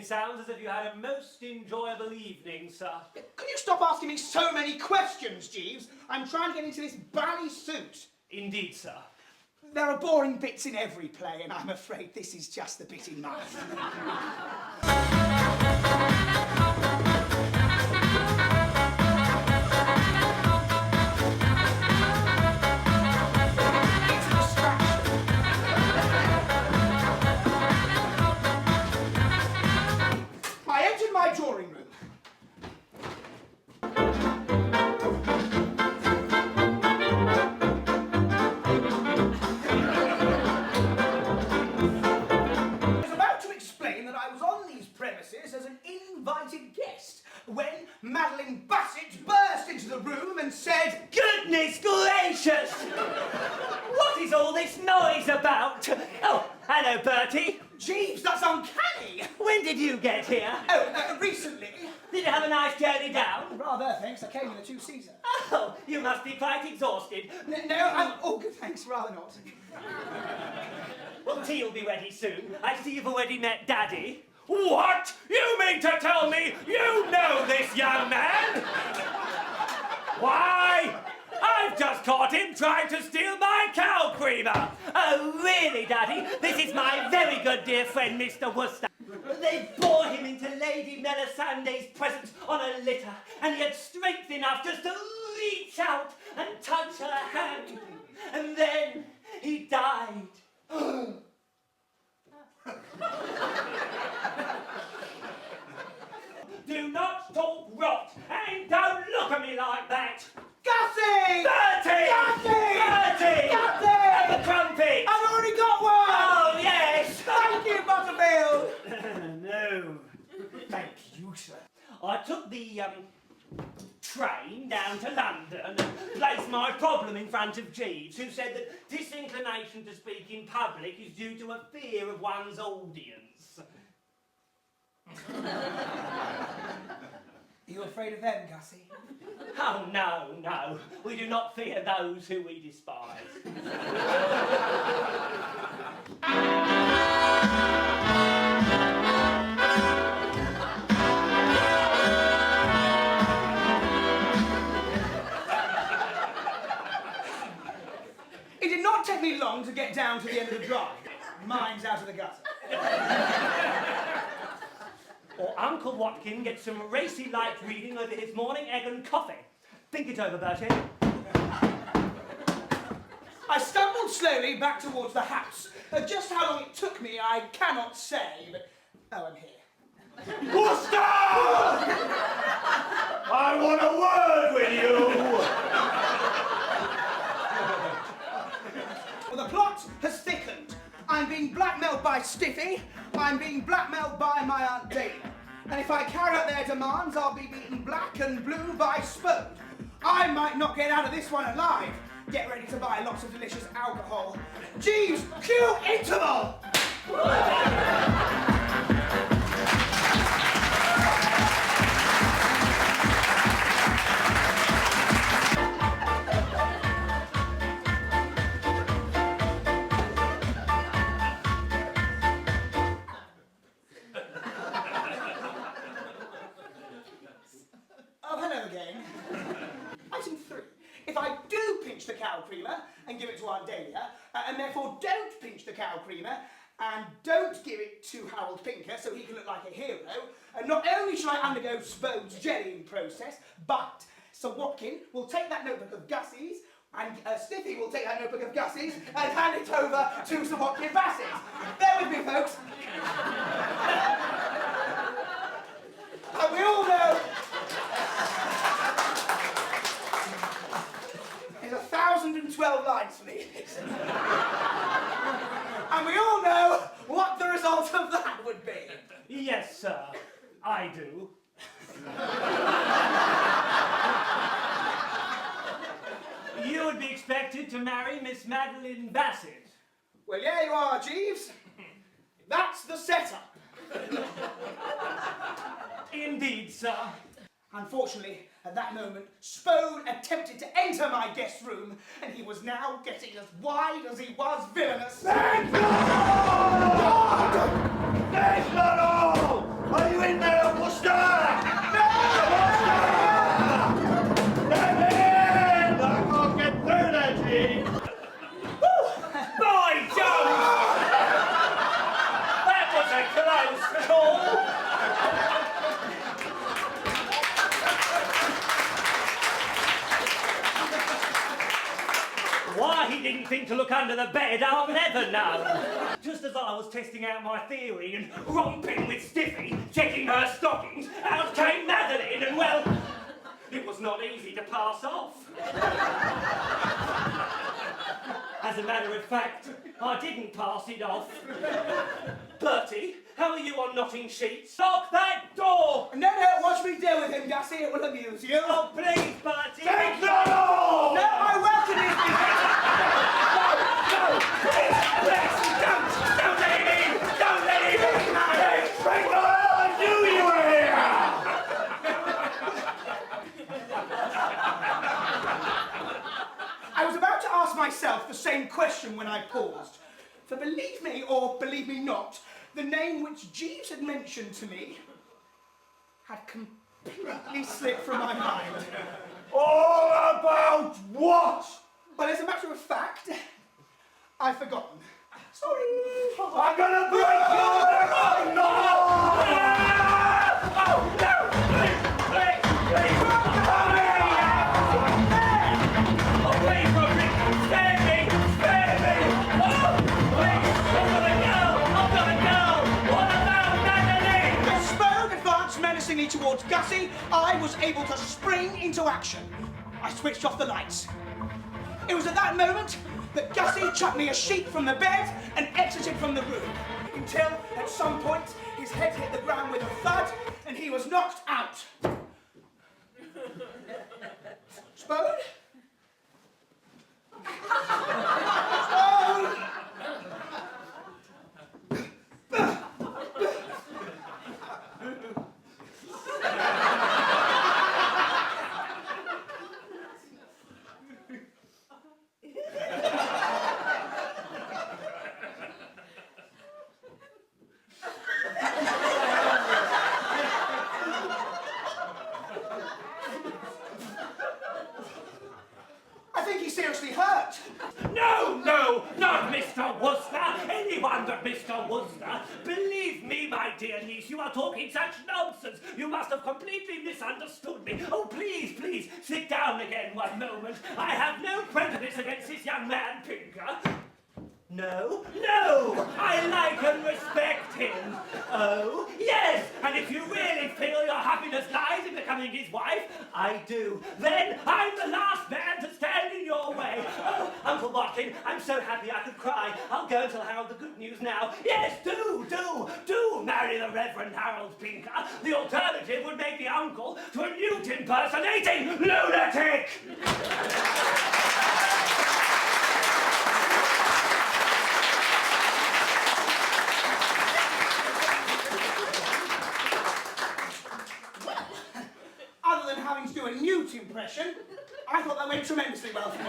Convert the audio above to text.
It sounds as if you had a most enjoyable evening, sir. Can you stop asking me so many questions, Jeeves? I'm trying to get into this bally suit. Indeed, sir. There are boring bits in every play, and I'm afraid this is just the bit in mine. I entered my drawing room. I was about to explain that I was on these premises as an invited guest when Madeline Bassett burst into the room and said, Goodness gracious! What is all this noise about? Oh, hello, Bertie. Jeeves, that's uncanny! When did you get here? Oh, recently. Did you have a nice journey down? Rather, thanks. I came in a two-seater. Oh, you must be quite exhausted. No, I'm all good, thanks. Rather not. Well, tea will be ready soon. I see you've already met Daddy. What? You mean to tell me you know this young man? Why? I've just caught him trying to steal my cow creamer. Oh, really, Daddy? This is my very good dear friend, Mr. Wooster. They bore him into Lady Melisandre's presence on a litter, and he had strength enough just to reach out and touch her hand. And then he died. Do not talk rot, and don't look at me like that. Gussie! Bertie! Gussie! Bertie! Gussie! Have a crumpet! I've already got one! Oh, yes! Thank you, Butterfield! No. Thank you, sir. I took the, train down to London and placed my problem in front of Jeeves, who said that disinclination to speak in public is due to a fear of one's audience. Are you afraid of them, Gussie? Oh, no, no. We do not fear those who we despise. It did not take me long to get down to the end of the drive. Mine's out of the gutter. Or Uncle Watkin gets some racy light reading over his morning egg and coffee. Think it over, Bertie. I stumbled slowly back towards the house. Just how long it took me, I cannot say, but... Oh, I'm here. Wooster! I want a word with you! Well, the plot has thickened. I'm being blackmailed by Stiffy. I'm being blackmailed by my Aunt Dana. And if I carry out their demands, I'll be beaten black and blue by Spode. I might not get out of this one alive. Get ready to buy lots of delicious alcohol. Jeeves, cue interval! Oh, hello again. Item 3. If I do pinch the cow creamer and give it to Aunt Dahlia, and therefore don't pinch the cow creamer and don't give it to Harold Pinker so he can look like a hero, and not only shall I undergo Spode's jellying process, but Sir Watkin will take that notebook of Gussie's, and Stiffy will take that notebook of Gussie's and hand it over to Sir Watkin Bassett. Bear with me, folks. And we all know... There's 1,012 lines for me. And we all know what the result of that would be. Yes, sir. I do. You would be expected to marry Miss Madeline Bassett. Well, yeah, you are, Jeeves. That's the setup. Indeed, sir. Unfortunately, at that moment, Spode attempted to enter my guest room, and he was now getting as wide as he was villainous. Thank God! That's not all! I nothing to look under the bed, I'll never know. Just as I was testing out my theory and romping with Stiffy, checking her stockings, out came Madeline, and well, it was not easy to pass off. As a matter of fact, I didn't pass it off. Bertie, how are you on knotting sheets? Lock that door! No, watch me deal with him, Gussie. It will amuse you. Oh, please, Bertie! Take the door! No, I welcome his No, please, don't let him in! Don't let him in! Break the door! I knew you were here! I was about to ask myself the same question when I paused. For believe me or believe me not, the name which Jeeves had mentioned to me had completely slipped from my mind. All about what? Well, as a matter of fact, I've forgotten. Sorry. I'm gonna break your neck! Oh, no! Oh, no! Please! Come here! Oh, please, Roderick! Spare me! Spare me! Oh, please! I've got a girl! What about Madeline? The Spode advanced menacingly towards Gussie. I was able to spring into action. I switched off the lights. It was at that moment that Gussie chucked me a sheet from the bed and exited from the room. Until, at some point, his head hit the ground with a thud and he was knocked out. Spode? Spode! I think he's seriously hurt. No, not Mr. Wooster. Anyone but Mr. Wooster. Believe me, my dear niece, you are talking such nonsense. You must have completely misunderstood me. Oh, please, sit down again one moment. I have no prejudice against this young man, Pinker. No, I like and respect him. Oh, yes, and if you really feel your happiness lies in becoming his wife, I do. Then I'm the last man to stand in your way. Oh, Uncle Watkin, I'm so happy I could cry. I'll go and tell Harold the good news now. Yes, do marry the Reverend Harold Pinker. The alternative would make the uncle to a newt impersonating lunatic. Other than having to do a newt impression, I thought that went tremendously well for me.